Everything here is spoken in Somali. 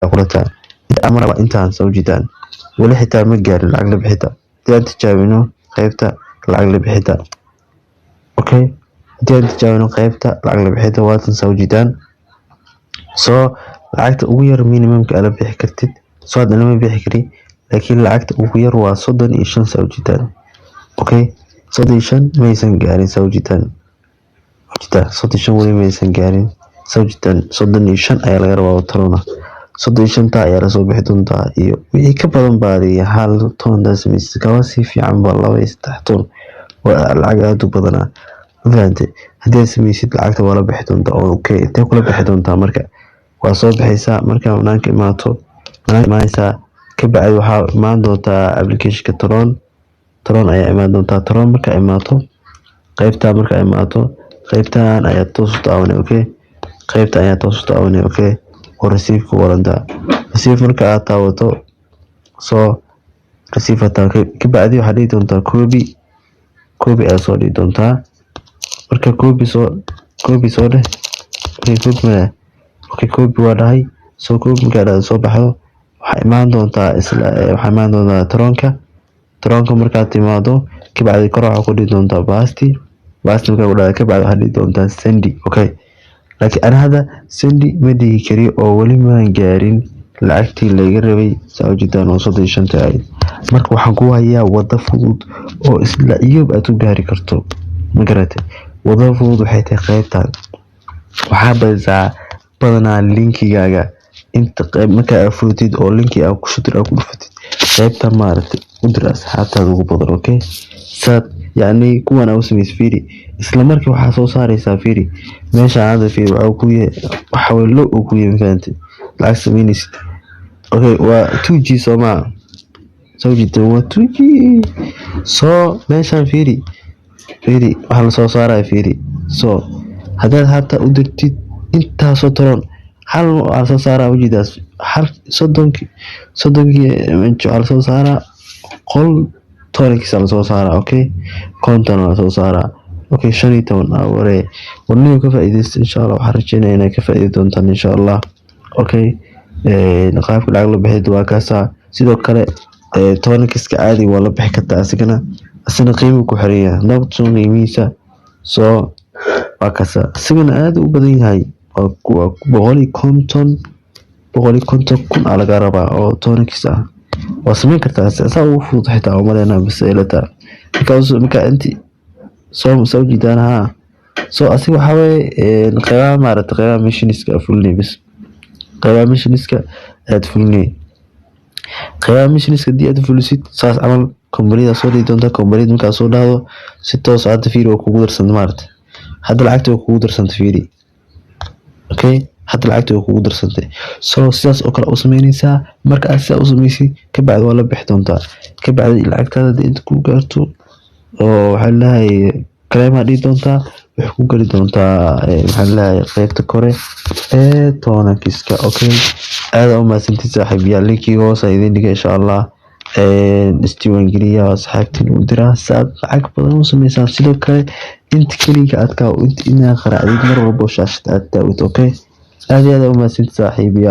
قرتها أمر أنت عن سوجدان ولا حتى مجار العقل بحتة تجاوبينه قيبته العقل بحتة أوكي تجاوبينه قيبته العقل بحتة واتن سوجدان lacagta ugu yar minimumka ala bixi kartid أنا ما bixi kari laakiin lacagta ugu yar waa 35 sawjitaan okay 35 maysan gaarin sawjitaan 35 wali maysan gaarin sawjitaan 35 ayaa laga rabaa tarona 35 ayaa la soo bixi doontaa iyo wixii ka badan baadii hal toondaas mise kawa si fiican baa 2-3 toon waa lacag aad u badan fahamtay hadii sameysid lacagta waa la bixi doontaa okay intee kula bixi doontaa marka waa soo bixaysaa marka wanaanka imaato maaysa ka bacdi waxa imaan doontaa application-ka Tron ayaa imaan doontaa Tron marka imaato qaybtaan ayaa toos u daawanay okay qaybta ayaa toos u daawanay okay oo receive ku qoranta receive marka aad taawato soo receive taa ka bacdi waxa dhigi doontaa copy ayaa soo dhigi doontaa marka copy soo dheh copy waa dhahay soo copy marka soo baxdo waxa imaan doontaa Tronka markaad timaado ka bacdi kor waxa ku dhigi doontaa basti marka uu dhahay ka bacdi waxa dhigi doontaa sendi okay laakiin ana hada sendi ma dhigi kari oo wali ma gaarin lacagtii laga rabay sawjitaan oo 35 tahay marka waxaan ku hayaa wada fudud oo isla iyoob aad u gaari karto ma garatay wada fudud waxay tahay qaybtaan waxa badanaa linkigaaga inta qayb marka aad furtid oo linki aad ku dhufatid qaybta maaragtay u dir asxaabtaada ugu badan okay sad yani kuwan aad sameys fiiri isla markii waxa soo saaraysaa fiiri meesha aad fiiri waxa way loo ku yeefanti lacag sameynaysid okay waa 2G Soma sawjito waa 2G soo meesha fiiri waxa la soo saaray fiiri soo hadaad hata u dirtid inta soo Tron hal soo saaraa wajidaas hal 30 al soo saaraa qol toonkiisa la soo saaraa okay konton la soo saaraa okay 15 awre warniyo ka faa'iideysta insha Allah waxaan rajeynayaa inay ka faa'iido doontaan insha Allah okay qaabka lacag la bixiyo waa kaasa sidoo kale toonkiiska caadi waa la bixi kartaa asina qiimo ku xiriya nabadson qiimihiisa soo waa kaasa asigana aad u badan yahay oo 150 kun laga rabaa oo toonkiisa waa sameyn kartaa saa ugu fudud xitaa umalena biseelata marka inti soo jiidanaha soo asiga waxa way qaybaha maaragtay qaybaha machiniska fulnay bis qaybaha machiniska aad fulnay qaybaha machiniska aad fulisid saas amal kombarida soo dhigi doonta kombarida marka soo dhaado si toos aad fiiri oo kugu darsan maaragtay hadda lacagta kugu darsan fiiri okay hadda lacagta kugu darsantay soo sidaas oo kale u sameynaysaa marka aad sidaas u sameysay ka bacdi waa la bixi doontaa ka bacdi lacagtaada inta ku gaarto oo waxa la claim dhigi doontaa wax ku gali doontaa waxa la qaybta kore toonkiiska okay aad u maasantii saaxiibayaal linkiga hoos idin dhiga insha Allah istiwan geliya asxaabtiin u dira saad lacag badan u sameeysan sidoo kale inta kaliya aad ka inta ina qaraacday mar walba shaashada aad daawad okay هذه هذا ما سنت صاحبي